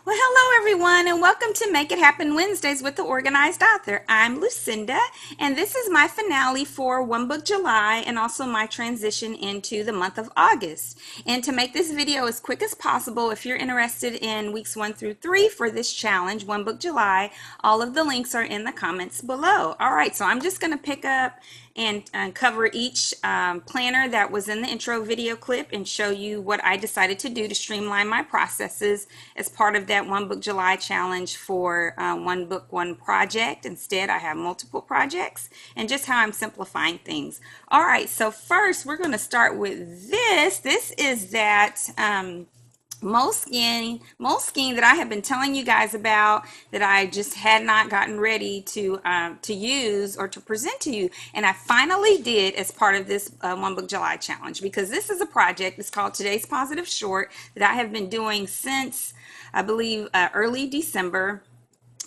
Well, hello everyone, and welcome to Make It Happen Wednesdays with the Organized Author. I'm Lucinda, and this is my finale for One Book July and also my transition into the month of August. And to make this video as quick as possible, if you're interested in weeks 1 through 3 for this challenge, One Book July, all of the links are in the comments below. All right, so I'm just going to pick up and cover each planner that was in the intro video clip and show you what I decided to do to streamline my processes as part of that One Book July challenge for One Book, One Project. Instead, I have multiple projects and just how I'm simplifying things. All right, so first we're going to start with this. This is that Moleskine that I have been telling you guys about that I just had not gotten ready to use or to present to you, and I finally did as part of this One Book July challenge, because this is a project. It's called Today's Positive Short that I have been doing since I believe early December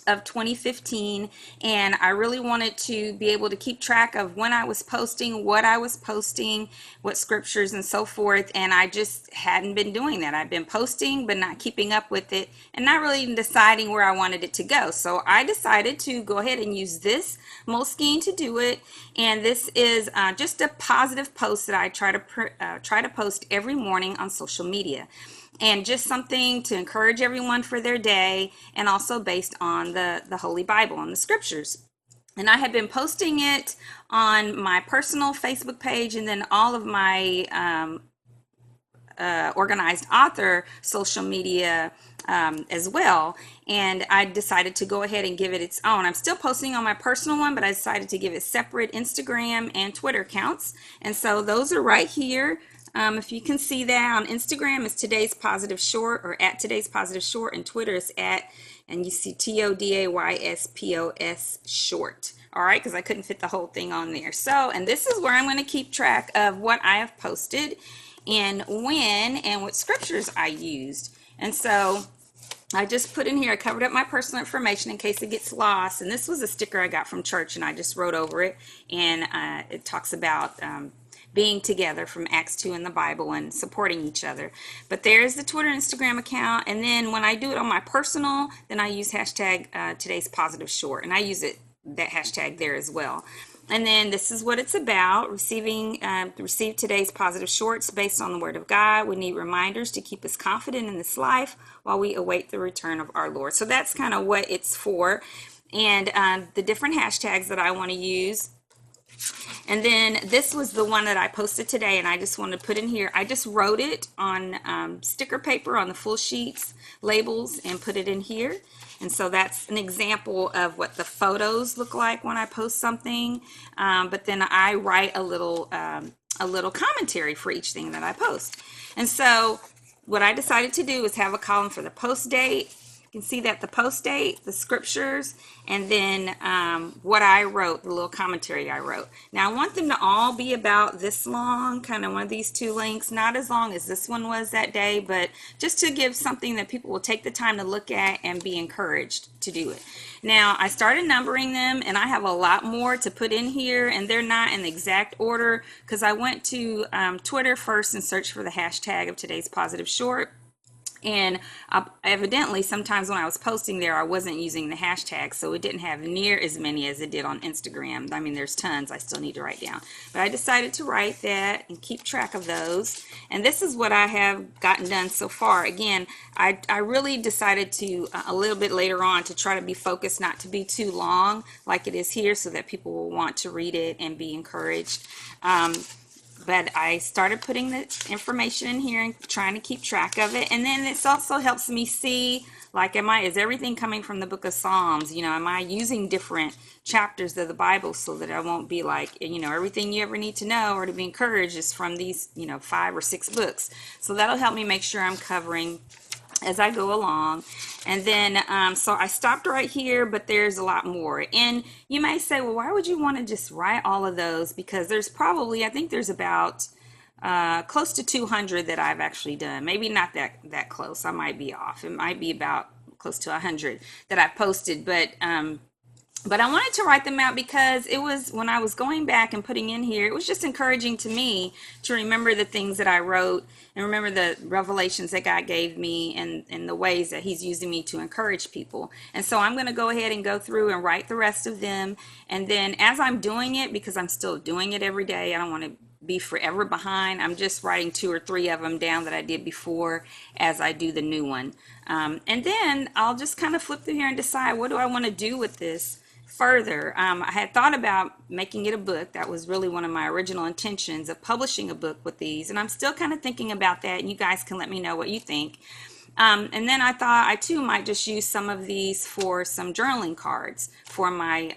of 2015, and I really wanted to be able to keep track of when I was posting, what I was posting, what scriptures and so forth, and I just hadn't been doing that. I've been posting but not keeping up with it and not really even deciding where I wanted it to go. So I decided to go ahead and use this Moleskine to do it, and this is just a positive post that I try to post every morning on social media, and just something to encourage everyone for their day, and also based on the Holy Bible and the scriptures. And I have been posting it on my personal Facebook page and then all of my Organized Author social media as well. And I decided to go ahead and give it its own. I'm still posting on my personal one, but I decided to give it separate Instagram and Twitter accounts. And so those are right here. If you can see that, on Instagram is Today's Positive Short, or at Today's Positive Short, and Twitter is at, and you see TODAYSPOS Short. All right, because I couldn't fit the whole thing on there. So, and this is where I'm going to keep track of what I have posted and when and what scriptures I used. And so I just put in here, I covered up my personal information in case it gets lost. And this was a sticker I got from church, and I just wrote over it. And it talks about being together from Acts 2 in the Bible and supporting each other. But there's the Twitter and Instagram account. And then when I do it on my personal, then I use hashtag Today's Positive Short. And I use that hashtag there as well. And then this is what it's about: receive today's positive shorts based on the Word of God. We need reminders to keep us confident in this life while we await the return of our Lord. So that's kind of what it's for, and the different hashtags that I want to use. And then this was the one that I posted today, and I just want to put in here. I just wrote it on sticker paper on the full sheets, labels, and put it in here. And so that's an example of what the photos look like when I post something. But then I write a little commentary for each thing that I post. And so what I decided to do is have a column for the post date. You can see that the post date, the scriptures, and then what I wrote, the little commentary I wrote. Now I want them to all be about this long, kind of one of these two links, not as long as this one was that day, but just to give something that people will take the time to look at and be encouraged to do it. Now I started numbering them, and I have a lot more to put in here, and they're not in the exact order because I went to Twitter first and searched for the hashtag of Today's Positive Short. And evidently, sometimes when I was posting there, I wasn't using the hashtag, so it didn't have near as many as it did on Instagram. I mean, there's tons I still need to write down. But I decided to write that and keep track of those. And this is what I have gotten done so far. Again, I really decided to, a little bit later on, to try to be focused, not to be too long like it is here, so that people will want to read it and be encouraged. But I started putting the information in here and trying to keep track of it. And then this also helps me see, like, is everything coming from the book of Psalms? You know, am I using different chapters of the Bible so that I won't be like, everything you ever need to know or to be encouraged is from these, 5 or 6 books. So that'll help me make sure I'm covering as I go along. And then so I stopped right here, but there's a lot more. And you may say, well, why would you want to just write all of those? Because there's probably, I think there's about close to 200 that I've actually done. Maybe not that close. I might be off. It might be about close to 100 that I've posted. But But I wanted to write them out because it was when I was going back and putting in here, it was just encouraging to me to remember the things that I wrote and remember the revelations that God gave me and the ways that He's using me to encourage people. And so I'm going to go ahead and go through and write the rest of them. And then as I'm doing it, because I'm still doing it every day, I don't want to be forever behind. I'm just writing 2 or 3 of them down that I did before as I do the new one. And then I'll just kind of flip through here and decide, what do I want to do with this further. I had thought about making it a book. That was really one of my original intentions of publishing a book with these. And I'm still kind of thinking about that. And you guys can let me know what you think. And then I thought I too might just use some of these for some journaling cards for my,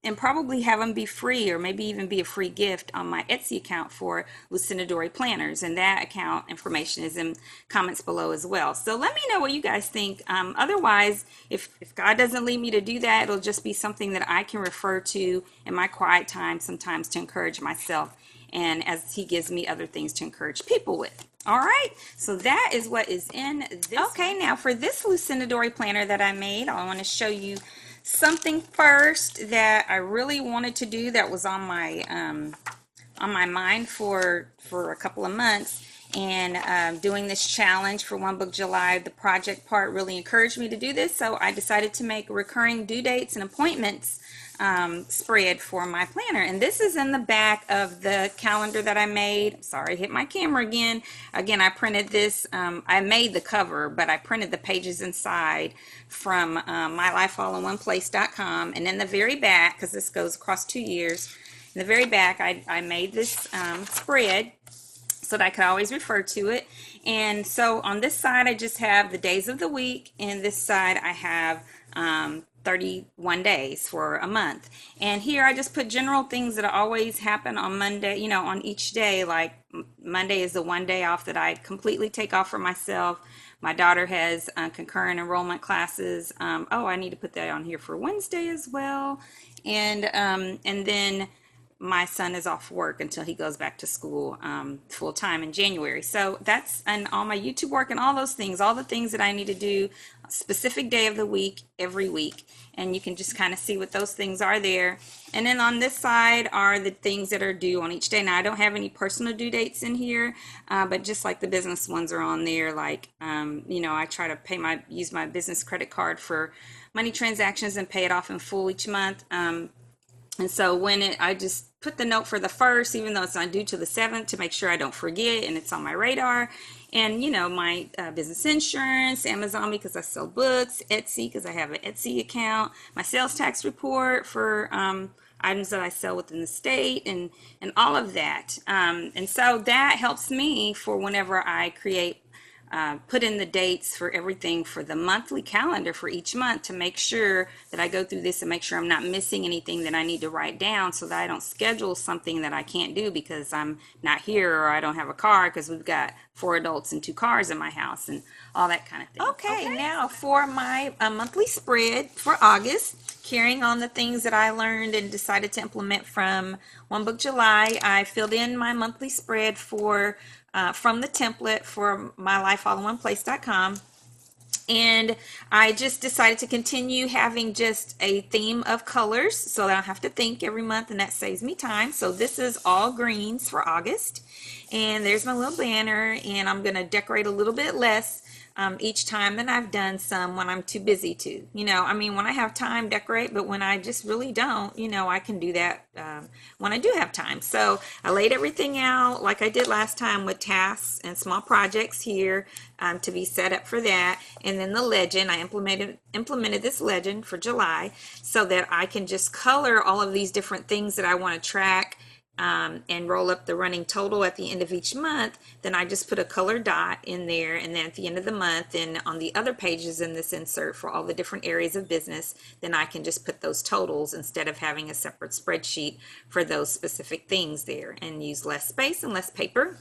and probably have them be free or maybe even be a free gift on my Etsy account for LucindadoriPlanners. And that account information is in comments below as well. So let me know what you guys think. Otherwise, if God doesn't lead me to do that, it'll just be something that I can refer to in my quiet time sometimes to encourage myself, and as He gives me other things to encourage people with. All right, so that is what is in this. Okay, now for this Lucindadori planner that I made, I want to show you something first that I really wanted to do that was on my mind for a couple of months. And doing this challenge for One Book July, the project part really encouraged me to do this. So I decided to make recurring due dates and appointments spread for my planner. And this is in the back of the calendar that I made. Sorry, hit my camera again. Again, I printed this. I made the cover, but I printed the pages inside from mylifeallinOneplace.com. And in the very back, because this goes across 2 years, in the very back, I made this spread so that I could always refer to it. And so on this side, I just have the days of the week, and this side I have 31 days for a month. And here I just put general things that always happen on Monday, you know, on each day. Like Monday is the one day off that I completely take off for myself. My daughter has concurrent enrollment classes. Oh, I need to put that on here for Wednesday as well. And then my son is off work until he goes back to school full time in January. So that's, and all my YouTube work and all those things, all the things that I need to do, a specific day of the week, every week. And you can just kind of see what those things are there. And then on this side are the things that are due on each day. Now I don't have any personal due dates in here, but just like the business ones are on there. Like, you know, I try to use my business credit card for money transactions and pay it off in full each month. And so I just put the note for the 1st, even though it's not due to the 7th, to make sure I don't forget and it's on my radar. And, you know, my business insurance, Amazon because I sell books, Etsy because I have an Etsy account, my sales tax report for items that I sell within the state, and all of that. And so that helps me for whenever I put in the dates for everything for the monthly calendar for each month, to make sure that I go through this and make sure I'm not missing anything that I need to write down, so that I don't schedule something that I can't do because I'm not here or I don't have a car, because we've got 4 adults and 2 cars in my house and all that kind of thing. Okay, now for my monthly spread for August, carrying on the things that I learned and decided to implement from One Book July, I filled in my monthly spread from the template for mylifeallinOneplace.com. And I just decided to continue having just a theme of colors so that I don't have to think every month, and that saves me time. So this is all greens for August. And there's my little banner, and I'm going to decorate a little bit less each time than I've done some when I'm too busy to. You know, I mean, when I have time, decorate, but when I just really don't, you know, I can do that when I do have time. So I laid everything out like I did last time with tasks and small projects here to be set up for that. And then the legend, I implemented this legend for July so that I can just color all of these different things that I want to track and roll up the running total at the end of each month. Then I just put a color dot in there, and then at the end of the month and on the other pages in this insert for all the different areas of business, then I can just put those totals instead of having a separate spreadsheet for those specific things there, and use less space and less paper.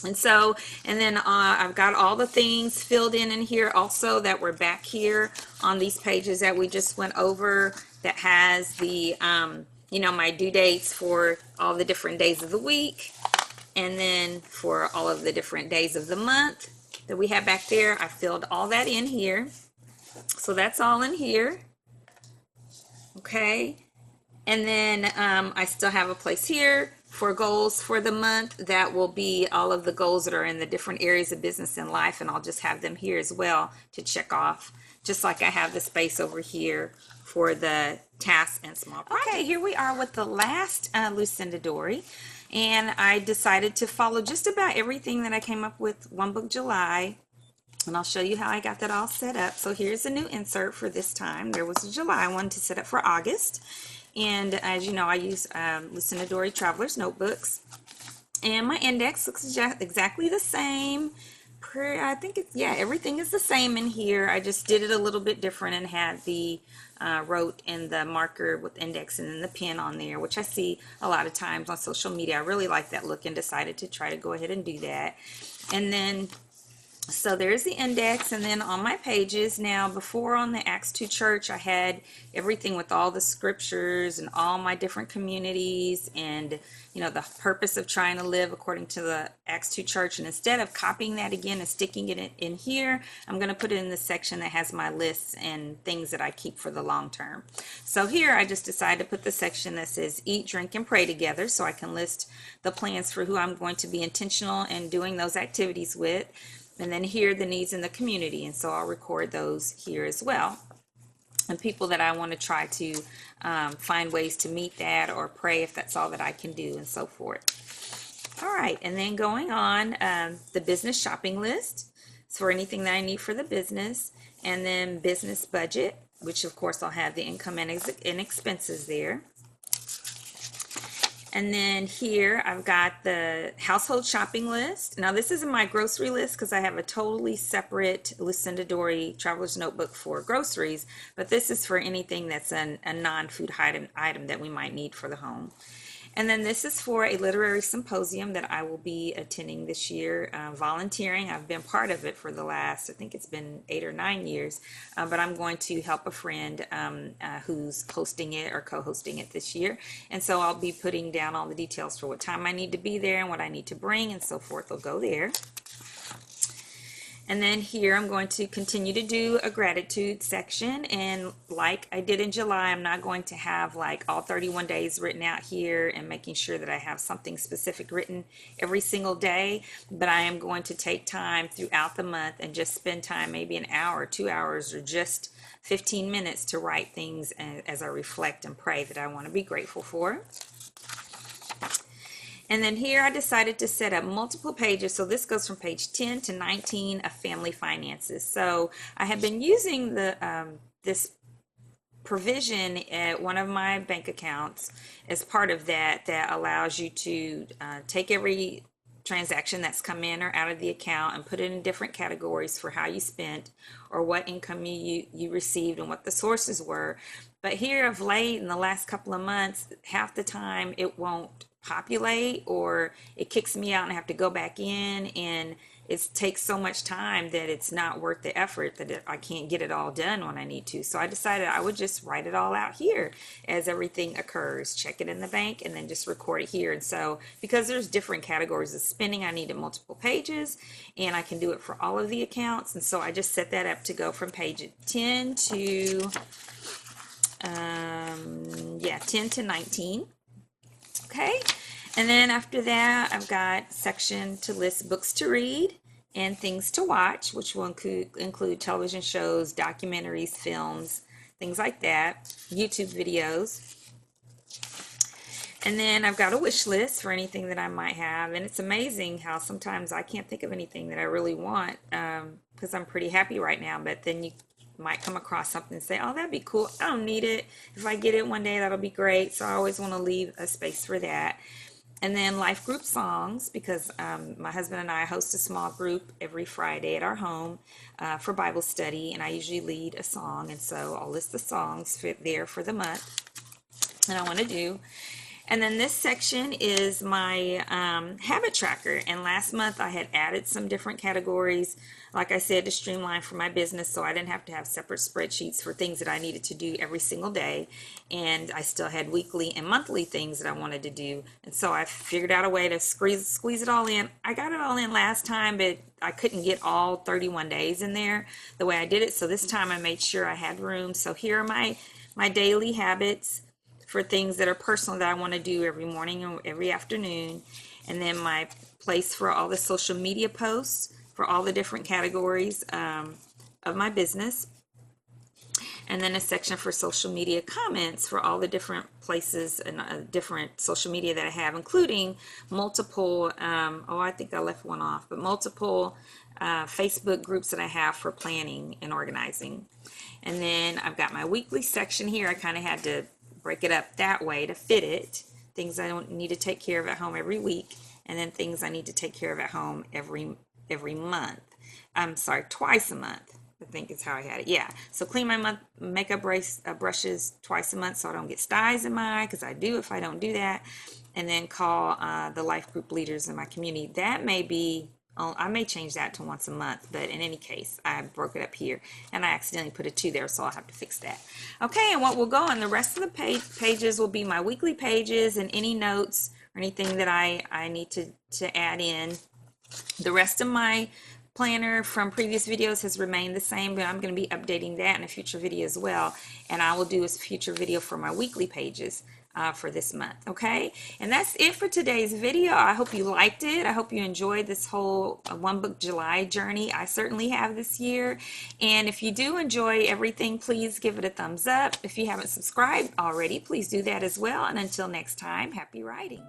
And so, and then I've got all the things filled in here also that were back here on these pages that we just went over, that has the you know, my due dates for all the different days of the week, and then for all of the different days of the month that we have back there. I filled all that in here. So that's all in here. Okay. And then I still have a place here for goals for the month. That will be all of the goals that are in the different areas of business and life. And I'll just have them here as well to check off, just like I have the space over here for the tasks and small projects. Okay, here we are with the last Lucinda Dory. And I decided to follow just about everything that I came up with One Book July. And I'll show you how I got that all set up. So here's a new insert for this time. There was a July one to set up for August. And as you know, I use Lucinda Dory Traveler's Notebooks. And my index looks exactly the same. I think it's, yeah, everything is the same in here. I just did it a little bit different and had the wrote in the marker with index and then the pen on there, which I see a lot of times on social media. I really like that look and decided to try to go ahead and do that. And then so there's the index, and then on my pages now, before on the Acts 2 church, I had everything with all the scriptures and all my different communities and, you know, the purpose of trying to live according to the Acts 2 church. And instead of copying that again and sticking it in here, I'm going to put it in the section that has my lists and things that I keep for the long term. So here I just decided to put the section that says eat, drink, and pray together, so I can list the plans for who I'm going to be intentional in doing those activities with. And then here the needs in the community, and so I'll record those here as well. And people that I want to try to find ways to meet that or pray if that's all that I can do and so forth. All right, and then going on, the business shopping list for anything that I need for the business, and then business budget, which of course I'll have the income and expenses there. And then here I've got the household shopping list. Now this isn't my grocery list because I have a totally separate Lucinda Dory Traveler's Notebook for groceries, but this is for anything that's a non-food item that we might need for the home. And then this is for a literary symposium that I will be attending this year, volunteering. I've been part of it for the last, I think it's been 8 or 9 years, but I'm going to help a friend who's hosting it or co-hosting it this year. And so I'll be putting down all the details for what time I need to be there and what I need to bring and so forth. Will go there. And then here I'm going to continue to do a gratitude section, and like I did in July, I'm not going to have like all 31 days written out here and making sure that I have something specific written every single day, but I am going to take time throughout the month and just spend time, maybe an hour, 2 hours, or just 15 minutes to write things as I reflect and pray that I want to be grateful for. And then here I decided to set up multiple pages. So this goes from page 10 to 19 of family finances. So I have been using the this provision at one of my bank accounts as part of that allows you to take every transaction that's come in or out of the account and put it in different categories for how you spent or what income you received and what the sources were. But here of late, in the last couple of months, half the time it won't populate, or it kicks me out and I have to go back in, and it takes so much time that it's not worth the effort, that I can't get it all done when I need to. So I decided I would just write it all out here as everything occurs, check it in the bank, and then just record it here. And so because there's different categories of spending, I needed multiple pages, and I can do it for all of the accounts. And so I just set that up to go from page 10 to 10 to 19. Okay, and then after that, I've got section to list books to read and things to watch, which will include television shows, documentaries, films, things like that, YouTube videos. And then I've got a wish list for anything that I might have. And it's amazing how sometimes I can't think of anything that I really want because I'm pretty happy right now. But then you might come across something and say, oh, that'd be cool. I don't need it. If I get it one day, that'll be great. So I always want to leave a space for that. And then life group songs, because my husband and I host a small group every Friday at our home for Bible study, and I usually lead a song. And so I'll list the songs there for the month that I want to do. And then this section is my habit tracker. And last month I had added some different categories, like I said, to streamline for my business, so I didn't have to have separate spreadsheets for things that I needed to do every single day. And I still had weekly and monthly things that I wanted to do. And so I figured out a way to squeeze it all in. I got it all in last time, but I couldn't get all 31 days in there the way I did it. So this time I made sure I had room. So here are my my daily habits for things that are personal that I want to do every morning or every afternoon, and then my place for all the social media posts for all the different categories of my business, and then a section for social media comments for all the different places and different social media that I have, including multiple, oh, I think I left one off, but multiple Facebook groups that I have for planning and organizing. And then I've got my weekly section here. I kind of had to break it up that way to fit it. Things I don't need to take care of at home every week, and then things I need to take care of at home every month. I'm sorry, twice a month, I think is how I had it. Yeah. So clean my makeup brushes twice a month so I don't get styes in my eye, because I do if I don't do that. And then call the life group leaders in my community. That may be, I may change that to once a month, but in any case, I broke it up here and I accidentally put a 2 there, so I'll have to fix that. Okay, and what will go on the rest of the pages will be my weekly pages and any notes or anything that I need to add in. The rest of my planner from previous videos has remained the same, but I'm going to be updating that in a future video as well. And I will do a future video for my weekly pages for this month. Okay, and that's it for today's video. I hope you liked it. I hope you enjoyed this whole One Book July journey. I certainly have this year. And if you do enjoy everything, please give it a thumbs up. If you haven't subscribed already, please do that as well. And until next time, happy writing.